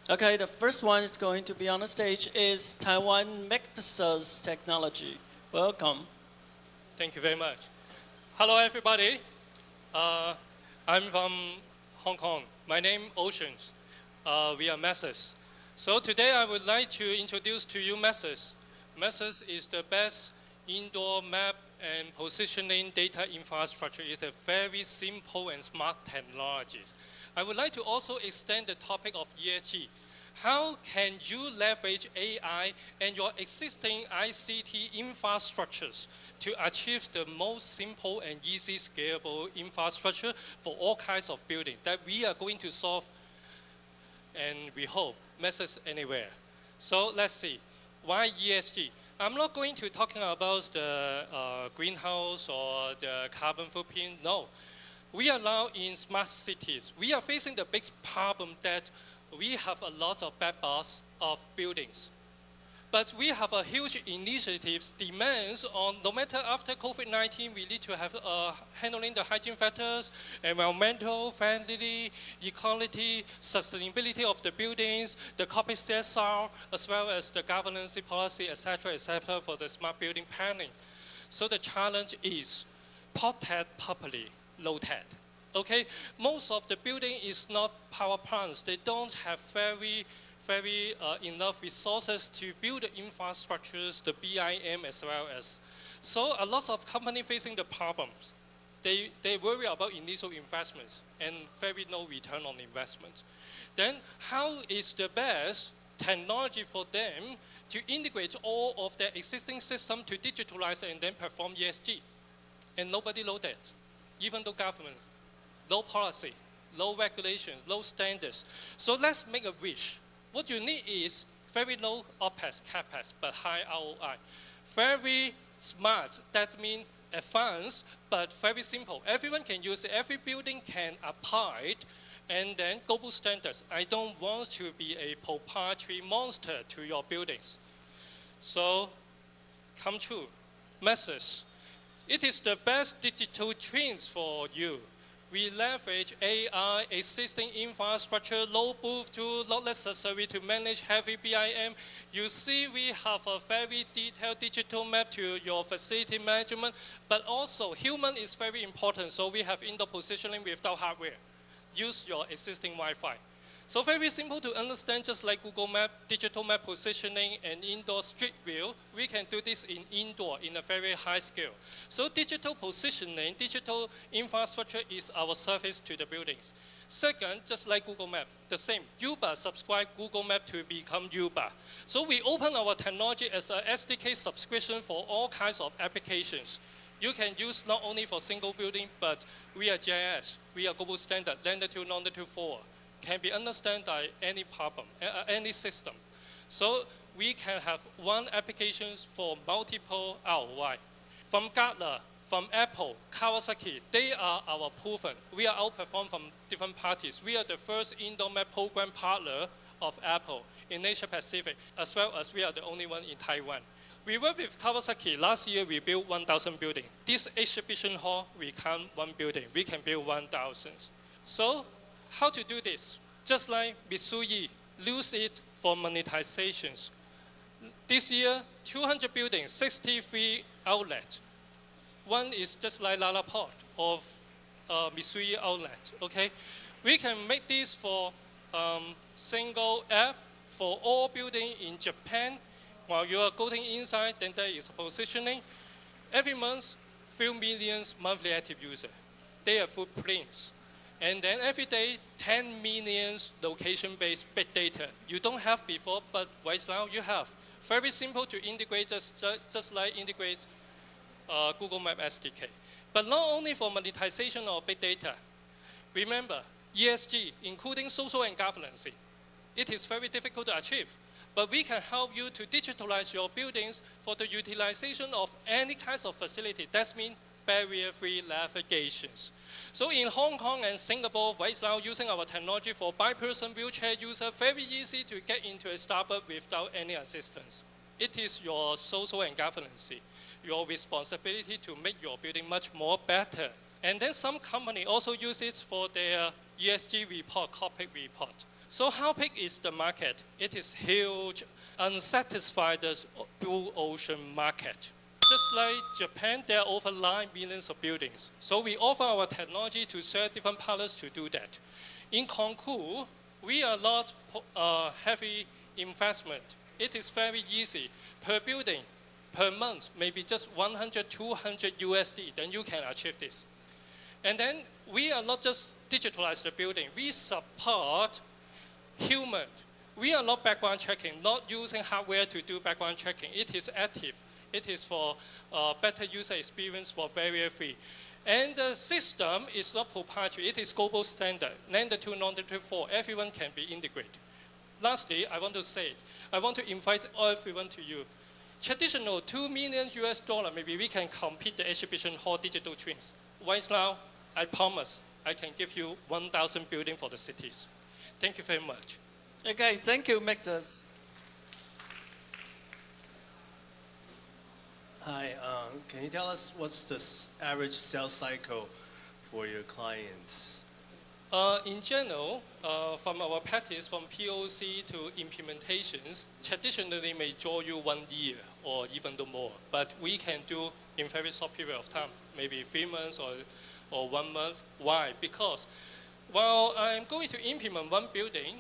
Okay, the first one is going to be on the stage is Taiwan Mapxus Technology. Welcome. Thank you very much. Hello, everybody. I'm from Hong Kong. My name is Oceans. We are Mapxus. So today I would like to introduce to you Mapxus. Mapxus is the best indoor map and positioning data infrastructure. It's a very simple and smart technologies. I would like to also extend the topic of ESG. How can you leverage AI and your existing ICT infrastructures to achieve the most simple and easy scalable infrastructure for all kinds of buildings that we are going to solve, and we hope, Mapxus anywhere. So let's see, why ESG? I'm not going to talking about the greenhouse or the carbon footprint, no. We are now in smart cities. We are facing the big problem that we have a lot of bad parts of buildings. But we have a huge initiatives, demands on, no matter after COVID-19, we need to have handling the hygiene factors, environmental friendly, equality, sustainability of the buildings, the corporate CSR, as well as the governance policy, etc., for the smart building planning. So the challenge is protect properly, low tech. Okay, most of the building is not power plants. They don't have very enough resources to build the infrastructures, the BIM as well as. So a lot of companies facing the problems. They worry about initial investments and very no return on investment. Then how is the best technology for them to integrate all of their existing system to digitalize and then perform ESG? And nobody knows that, even though governments, low policy, low regulations, low standards. So let's make a wish. What you need is very low OPEX, CAPEX, but high ROI. Very smart, that means advanced, but very simple. Everyone can use it, every building can apply it, and then global standards. I don't want to be a proprietary monster to your buildings. So, come true, Mapxus. It is the best digital twins for you. We leverage AI, existing infrastructure, low booth tool, not necessary to manage heavy BIM. You see we have a very detailed digital map to your facility management, but also human is very important, so we have indoor positioning without hardware. Use your existing Wi-Fi. So very simple to understand, just like Google Map, digital map positioning, and indoor street view, we can do this in indoor in a very high scale. So digital positioning, digital infrastructure is our service to the buildings. Second, just like Google Map, the same. Uber subscribe Google Map to become Uber. So we open our technology as a SDK subscription for all kinds of applications. You can use not only for single building, but we are GIS, we are global standard, longitude, longitude 4. Can be understood by any problem, any system. So we can have one application for multiple ROI. From Gartner, from Apple, Kawasaki, they are our proven. We are outperformed from different parties. We are the first indoor map program partner of Apple in Asia Pacific, as well as we are the only one in Taiwan. We work with Kawasaki. Last year, we built 1,000 buildings. This exhibition hall, we count one building. We can build 1,000. So how to do this? Just like Mitsui, use it for monetizations. This year, 200 buildings, 63 outlets. One is just like Lalaport of Mitsui outlet, okay? We can make this for single app for all buildings in Japan. While you are going inside, then there is positioning. Every month, few millions monthly active users. They are footprints. And then every day, 10 million location-based big data. You don't have before, but right now you have. Very simple to integrate, just like integrate Google Map SDK. But not only for monetization of big data. Remember, ESG, including social and governance, it is very difficult to achieve. But we can help you to digitalize your buildings for the utilization of any kinds of facility. That means barrier-free navigations. So in Hong Kong and Singapore, right now, using our technology for bi-person wheelchair user, very easy to get into a Starbucks without any assistance. It is your social and governance, your responsibility to make your building much more better. And then some company also use it for their ESG report, corporate report. So how big is the market? It is huge, unsatisfied blue ocean market. Just like Japan, there are over 9 million of buildings. So we offer our technology to serve different partners to do that. In 𝗠𝗂𝒏𝒅𝒄, we are not heavy investment. It is very easy. Per building, per month, maybe just 100, 200 USD, then you can achieve this. And then we are not just digitalize the building. We support human. We are not background checking, not using hardware to do background checking. It is active. It is for better user experience for barrier-free. And the system is not proprietary. It is global standard. Lambda 2, Lambda 4, everyone can be integrated. Lastly, I want to say it. I want to invite everyone to you. Traditional $2 million US, maybe we can compete the exhibition hall digital twins. Right now, I promise I can give you 1,000 buildings for the cities. Thank you very much. Okay, thank you, Mapxus. Hi, can you tell us what's the average sales cycle for your clients? In general, from our practice, from POC to implementations, traditionally may draw you 1 year or even more. But we can do in very short period of time, maybe 3 months or 1 month. Why? Because while I'm going to implement one building,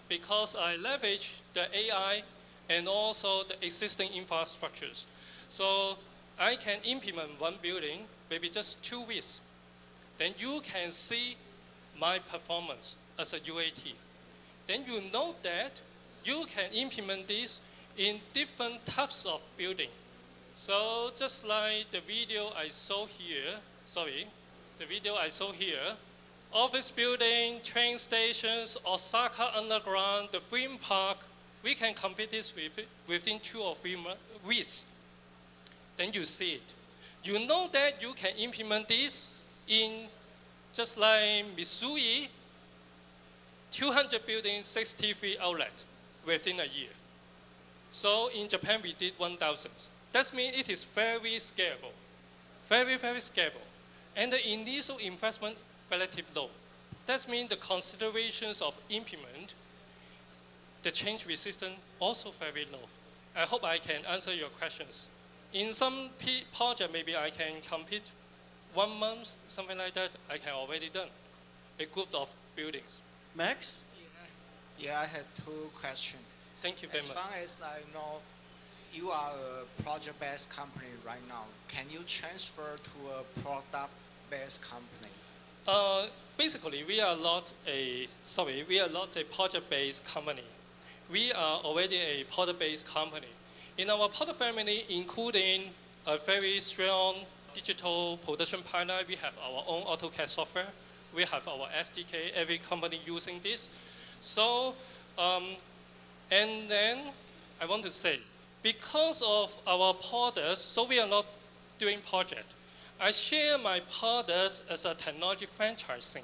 because I leverage the AI and also the existing infrastructures. So I can implement one building, maybe just 2 weeks. Then you can see my performance as a UAT. Then you know that you can implement this in different types of building. So just like the video I saw here, office building, train stations, Osaka Underground, the theme park, we can complete this within 2 or 3 weeks. Then you see it. You know that you can implement this in just like Missouri, 200 buildings, 63 outlets within a year. So in Japan, we did 1,000. That means it is very scalable, very, very scalable. And the initial investment relatively low. That means the considerations of implement, the change resistance also very low. I hope I can answer your questions. In some project, maybe I can compete 1 month, something like that, I can already done a group of buildings. Max? Yeah, I had 2 questions. Thank you very much. As far as I know, you are a project-based company right now. Can you transfer to a product-based company? Basically, we are not a project-based company. We are already a product-based company. In our product family, including a very strong digital production pipeline, we have our own AutoCAD software. We have our SDK, every company using this. So, and then I want to say, because of our products, so we are not doing project. I share my products as a technology franchising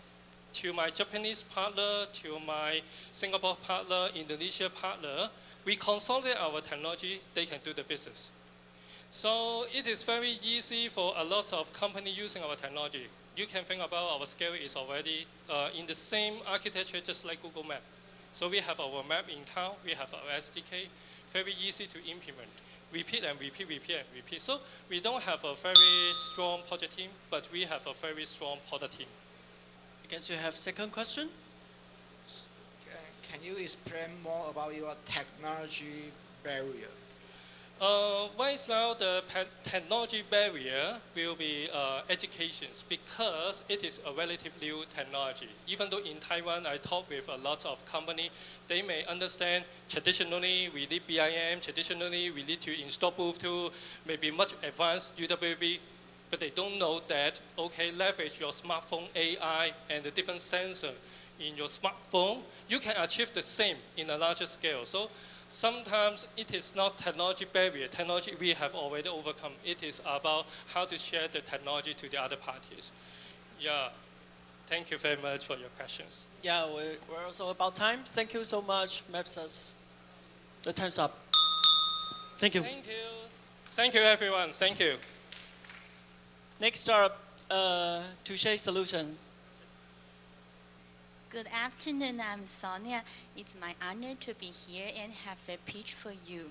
to my Japanese partner, to my Singapore partner, Indonesia partner. We consolidate our technology, they can do the business. So it is very easy for a lot of companies using our technology. You can think about our scale is already in the same architecture just like Google Maps. So we have our map in town, we have our SDK, very easy to implement. Repeat and repeat, repeat and repeat. So we don't have a very strong project team, but we have a very strong product team. I guess you have second question? Can you explain more about your technology barrier? Right now, the technology barrier will be education because it is a relatively new technology. Even though in Taiwan, I talk with a lot of companies, they may understand traditionally we need BIM, traditionally we need to install booth tool, maybe much advanced UWB, but they don't know that, okay, leverage your smartphone AI and the different sensor in your smartphone, you can achieve the same in a larger scale. So sometimes it is not technology barrier. Technology we have already overcome. It is about how to share the technology to the other parties. Yeah, thank you very much for your questions. Yeah, we're also about time. Thank you so much, Mapxus. The time's up. Thank you. Thank you. Thank you, everyone. Thank you. Next up, Touché Solutions. Good afternoon, I'm Sonia. It's my honor to be here and have a pitch for you.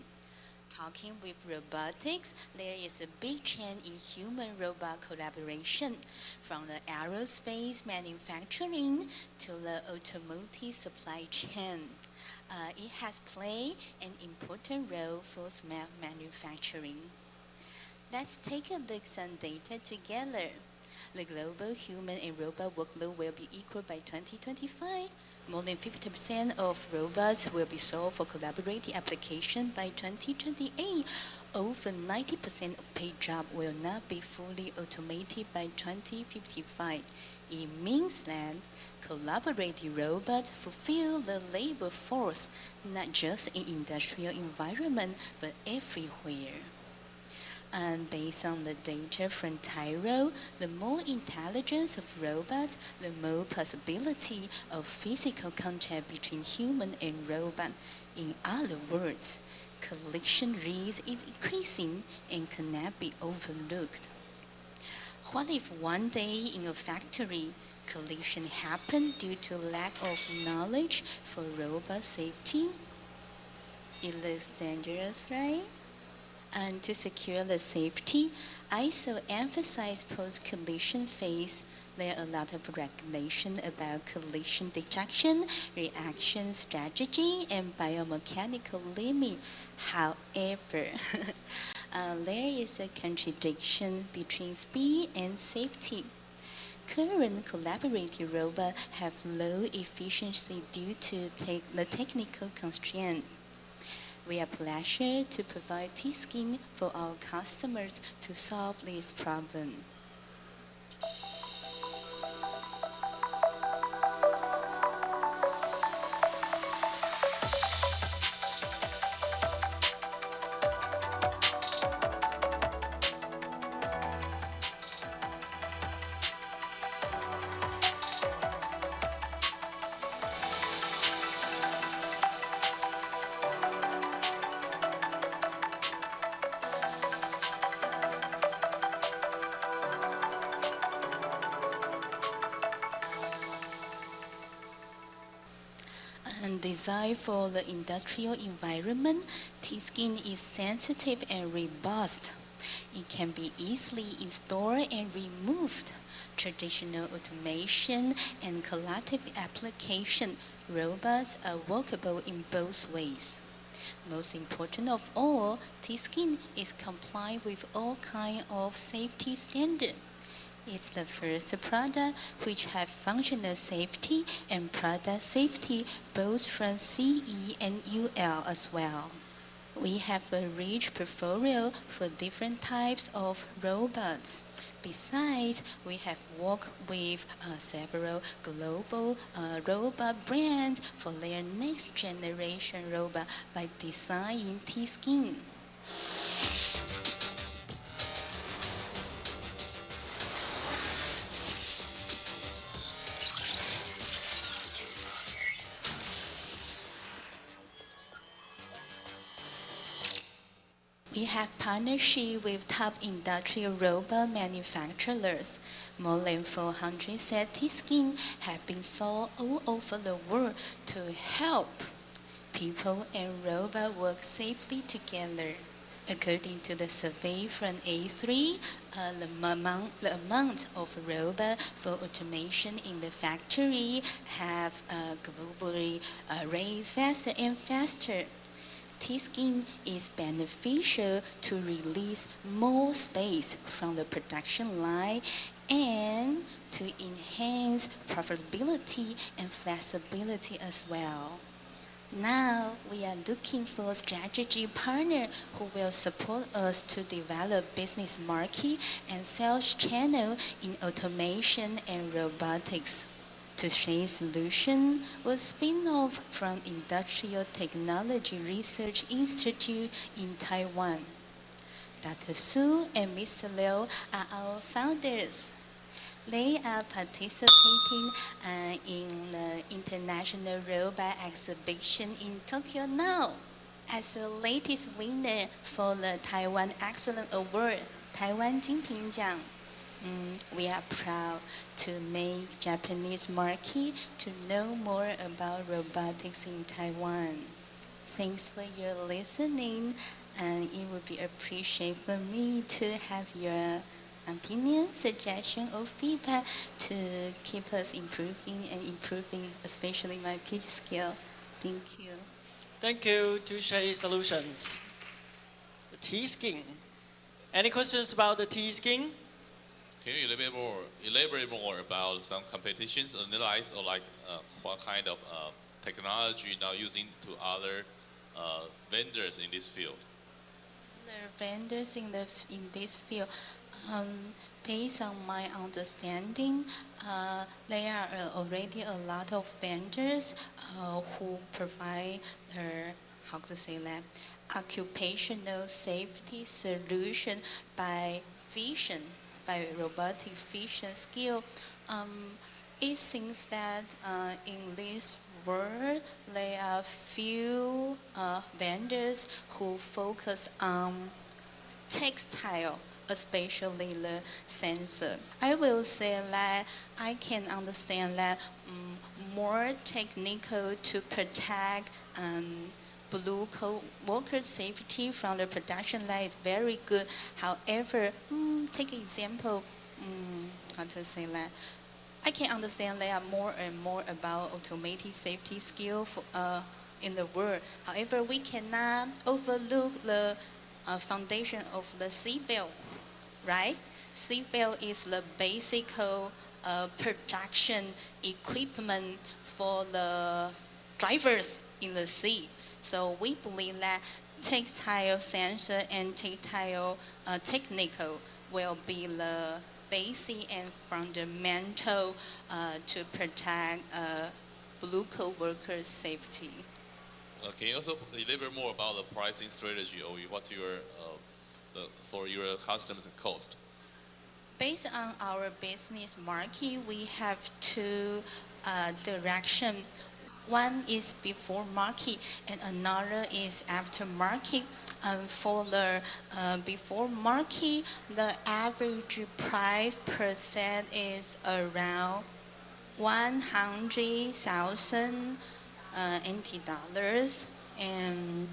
Talking with robotics, there is a big change in human-robot collaboration, from the aerospace manufacturing to the automotive supply chain. It has played an important role for smart manufacturing. Let's take a look at some data together. The global human and robot workload will be equal by 2025. More than 50% of robots will be sold for collaborative application by 2028. Over 90% of paid jobs will not be fully automated by 2055. It means that collaborative robots fulfill the labor force, not just in industrial environment, but everywhere. And based on the data from Tyro, the more intelligence of robots, the more possibility of physical contact between human and robot. In other words, collision risk is increasing and cannot be overlooked. What if one day in a factory, collision happened due to lack of knowledge for robot safety? It looks dangerous, right? And to secure the safety, ISO emphasizes post-collision phase. There are a lot of regulation about collision detection, reaction strategy, and biomechanical limit. However, there is a contradiction between speed and safety. Current collaborative robots have low efficiency due to the technical constraint. We are pleased to provide T-Skin for our customers to solve this problem. And designed for the industrial environment, T-Skin is sensitive and robust. It can be easily installed and removed. Traditional automation and collective application, robots are workable in both ways. Most important of all, T-Skin is compliant with all kinds of safety standards. It's the first product which has functional safety and product safety both from CE and UL as well. We have a rich portfolio for different types of robots. Besides, we have worked with several global robot brands for their next generation robot by designing T-Skin. We have partnership with top industrial robot manufacturers. More than 400 set T-Skin have been sold all over the world to help people and robots work safely together. According to the survey from A3, the amount of robots for automation in the factory have globally raised faster and faster. T-Skin is beneficial to release more space from the production line and to enhance profitability and flexibility as well. Now, we are looking for a strategy partner who will support us to develop business market and sales channel in automation and robotics. Touché Solutions was spin off from Industrial Technology Research Institute in Taiwan. Dr. Su and Mr. Liu are our founders. They are participating in the International Robot Exhibition in Tokyo now as the latest winner for the Taiwan Excellence Award, 台湾金品奖. We are proud to make Japanese market to know more about robotics in Taiwan. Thanks for your listening, and it would be appreciated for me to have your opinion, suggestion, or feedback to keep us improving, especially my pitch skill. Thank you. Thank you, Touché Solutions. The T-skin. Any questions about the T-skin? Can you elaborate more about some competitions analyze or like what kind of technology now using to other vendors in this field? The vendors in this field, based on my understanding, there are already a lot of vendors who provide their, occupational safety solution by robotic vision skill. It seems that in this world, there are few vendors who focus on textile, especially the sensor. I will say that I can understand that more technical to protect blue-collar worker safety from the production line is very good. However, take example, I can understand there are more and more about automated safety skill in the world. However, we cannot overlook the foundation of the seatbelt, right? Seatbelt is the basic production equipment for the drivers in the sea. So we believe that tactile sensor and tactile technical will be the basic and fundamental to protect blue-collar workers' safety. Can you also elaborate more about the pricing strategy or what's your for your customers and cost? Based on our business market, we have two directions. One is before market and another is after market. For the before market, the average price per set is around 100,000 NT dollars, and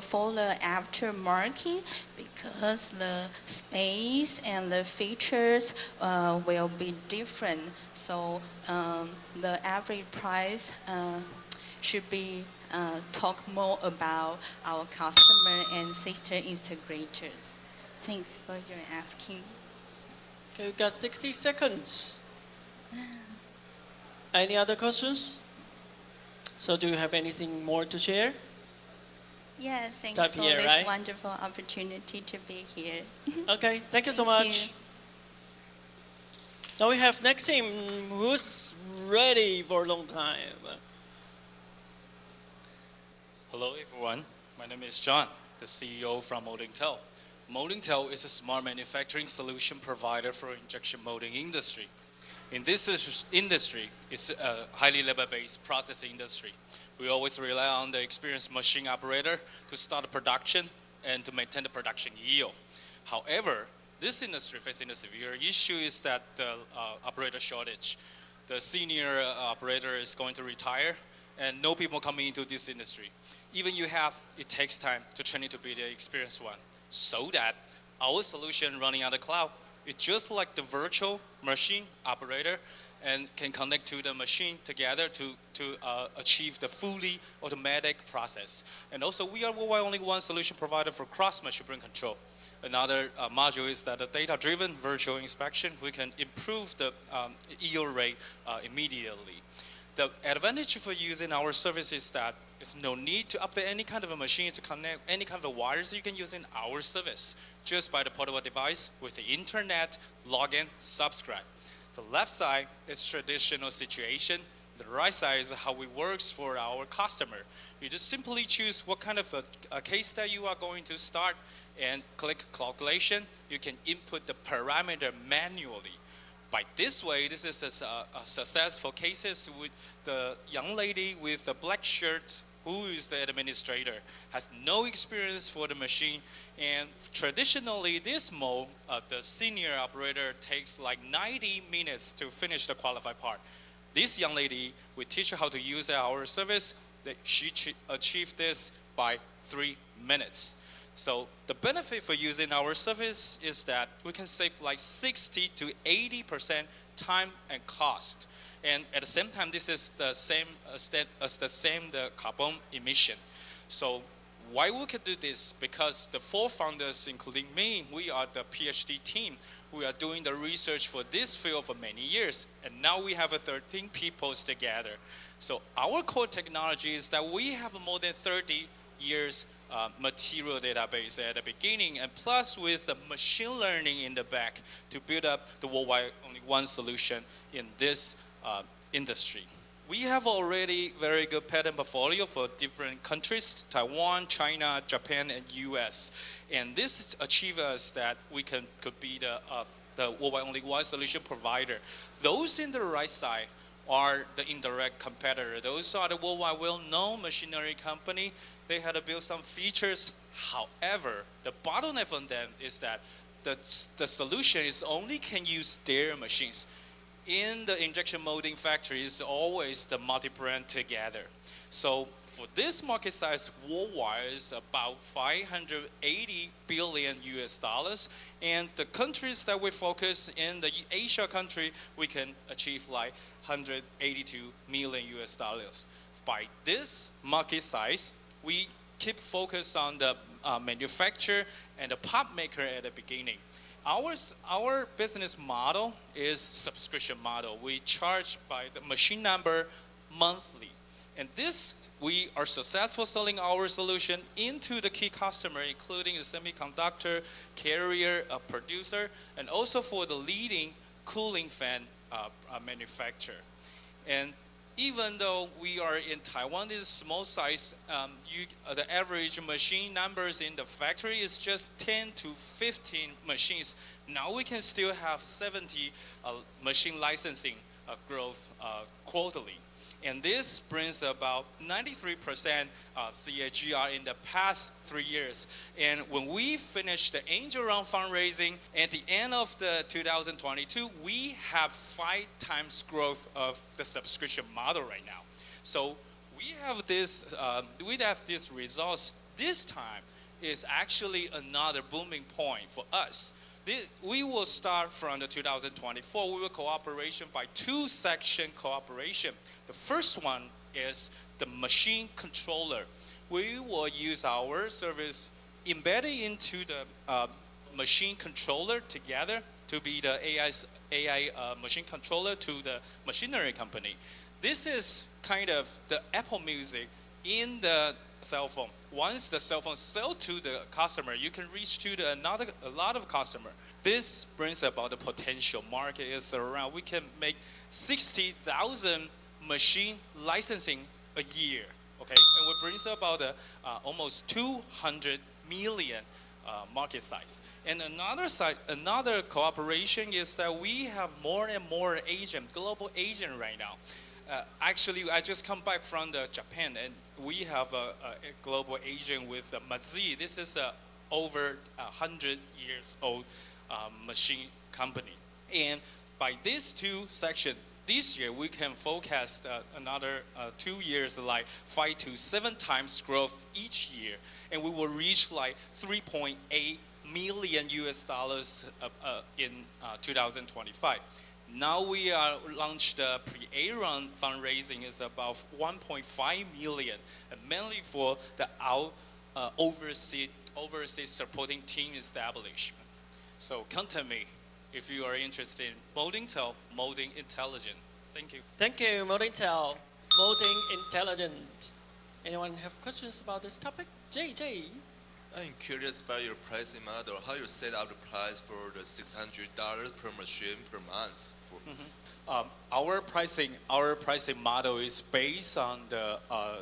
for the aftermarket, because the space and the features will be different, so the average price should be talk more about our customer and system integrators. Thanks for your asking. Okay, we've got 60 seconds. Any other questions? So do you have anything more to share? Yes, thanks Stop for here, this right? wonderful opportunity to be here. Okay, thank you so Thank much. you. Now we have next team who's ready for a long time. Hello everyone, my name is John, the CEO from Moldintel. Moldintel is a smart manufacturing solution provider for injection molding industry. In this industry, it's a highly labor-based process industry. We always rely on the experienced machine operator to start the production and to maintain the production yield. However, this industry facing a severe issue is that the operator shortage. The senior operator is going to retire and no people coming into this industry. Even you have, it takes time to train it to be the experienced one. So that our solution running on the cloud, it's just like the virtual machine operator and can connect to the machine together to achieve the fully automatic process. And also we are only one solution provider for cross-machine brain control. Another module is that the data-driven virtual inspection, we can improve the yield rate immediately. The advantage for using our service is that there's no need to update any kind of a machine to connect any kind of wires you can use in our service, just by the portable device with the internet, login, subscribe. The left side is traditional situation. The right side is how it works for our customer. You just simply choose what kind of a case that you are going to start and click calculation. You can input the parameter manually. By this way, this is a successful cases with the young lady with the black shirt who is the administrator, has no experience for the machine. And traditionally, this mode, the senior operator takes like 90 minutes to finish the qualified part. This young lady, we teach her how to use our service. She achieved this by 3 minutes. So the benefit for using our service is that we can save like 60 to 80% time and cost. And at the same time, this is the same as the carbon emission. So why we can do this? Because the 4 founders, including me, we are the PhD team. We are doing the research for this field for many years. And now we have 13 people together. So our core technology is that we have more than 30 years material database at the beginning, and plus with the machine learning in the back to build up the worldwide only one solution in this industry. We have already very good patent portfolio for different countries: Taiwan, China, Japan, and US. And this achieves us that we could be the worldwide only one solution provider. Those in the right side are the indirect competitor. Those are the worldwide well-known machinery company. They had to build some features. However, the bottleneck on them is that the solution is only can use their machines. In the injection molding factory, it's always the multi-brand together. So for this market size worldwide is about 580 billion US dollars. And the countries that we focus in the Asia country, we can achieve like 182 million US dollars. By this market size, we keep focus on the manufacturer and the part maker at the beginning. Our business model is subscription model. We charge by the machine number monthly. And this, we are successful selling our solution into the key customer, including the semiconductor, carrier, producer, and also for the leading cooling fan manufacturer. And even though we are in Taiwan, this is small size, the average machine numbers in the factory is just 10 to 15 machines. Now we can still have 70 machine licensing growth quarterly. And this brings about 93% CAGR in the past 3 years. And when we finish the angel round fundraising at the end of the 2022, we have 5 times growth of the subscription model right now. So we have this results. This time is actually another booming point for us. We will start from the 2024. We will cooperation by 2 section cooperation. The first one is the machine controller. We will use our service embedded into the machine controller together to be the AI machine controller to the machinery company. This is kind of the Apple Music in the cell phone. Once the cell phone sell to the customer, you can reach to a lot of customer. This brings about the potential market is around, we can make 60,000 machine licensing a year, okay? And it brings about almost 200 million market size. And another cooperation is that we have more and more global agent right now. Actually, I just come back from Japan, and we have a global agent with 𝑪𝒉𝒂𝒍𝒍𝒆𝒏. This is over 100 years old machine company. And by these 2 sections, this year we can forecast another 2 years, like 5 to 7 times growth each year. And we will reach like 3.8 million US dollars in 2025. Now we are launched the pre-A round fundraising is about 1.5 million, and mainly for the overseas supporting team establishment. So contact me if you are interested in Moldintel, molding intelligent. Thank you. Thank you, Moldintel, molding intelligent. Anyone have questions about this topic? JJ. I'm curious about your pricing model. How you set up the price for the $600 per machine per month? Our pricing model is based on the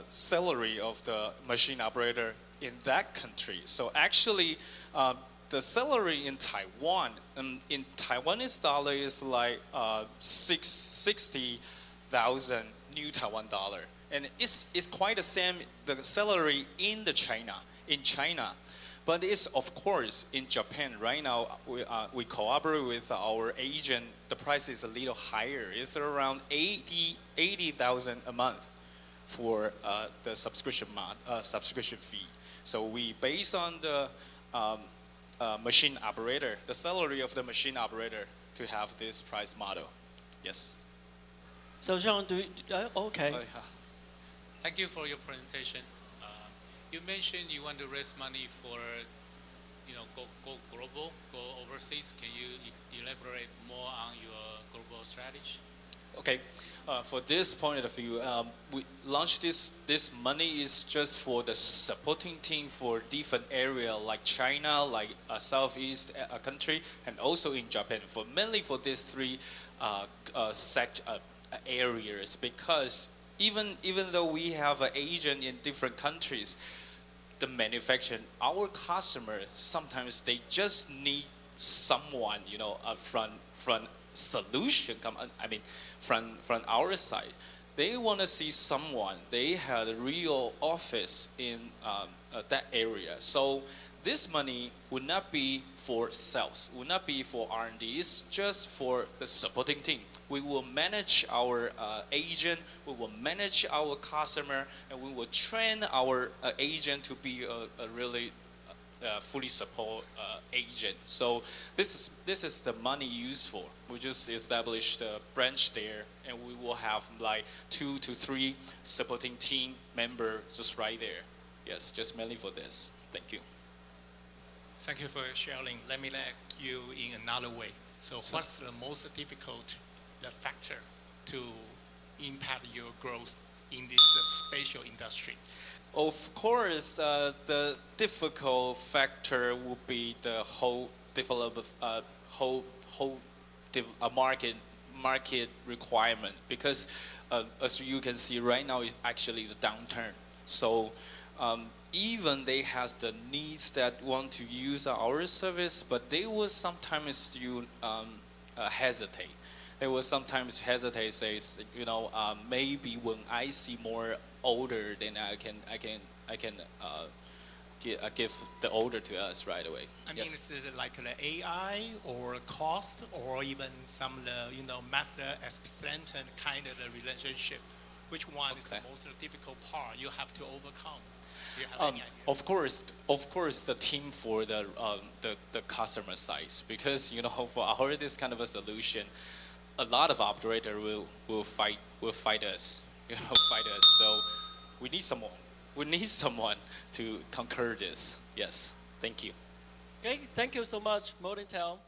salary of the machine operator in that country. So actually, the salary in Taiwan, in Taiwanese dollar is like 60,000 new Taiwan dollar. and it's quite the same the salary in China, but it's of course in Japan right now we cooperate with our agent. The price is a little higher. It's around 80,000 a month for the subscription fee. So we base on the machine operator, the salary of the machine operator, to have this price model. Yes. So John, okay. Thank you for your presentation. You mentioned you want to raise money for, go global, go overseas. Can you elaborate more on your global strategy? Okay, for this point of view, we launched this money is just for the supporting team for different area like China, like Southeast country, and also in Japan. Mainly for these three areas, because even though we have an agent in different countries, the manufacturer, our customers, sometimes they just need someone, from solution, from our side. They want to see someone, they had a real office in that area. So this money would not be for sales, would not be for R&D, it's just for the supporting team. We will manage our agent, we will manage our customer, and we will train our agent to be a really fully support agent. So this is the money used for. We just established a branch there, and we will have like 2 to 3 supporting team members just right there. Yes, just mainly for this. Thank you. Thank you for sharing. Let me ask you in another way. So what's the most difficult factor to impact your growth in this special industry? Of course, the difficult factor would be the whole market requirement, because as you can see right now is actually the downturn. So even they has the needs that want to use our service, but they will sometimes still hesitate. They will sometimes hesitate, says, maybe when I see more order, then I can give the order to us right away. Yes. Is it like the AI or cost, or even some master assistant kind of the relationship? Which one is the most difficult part you have to overcome? Do you have any idea? Of course, the team for the customer side, because for this kind of a solution, a lot of operator will fight us, fight us. So we need someone. We need someone to conquer this. Yes. Thank you. Okay. Thank you so much, Moldintel.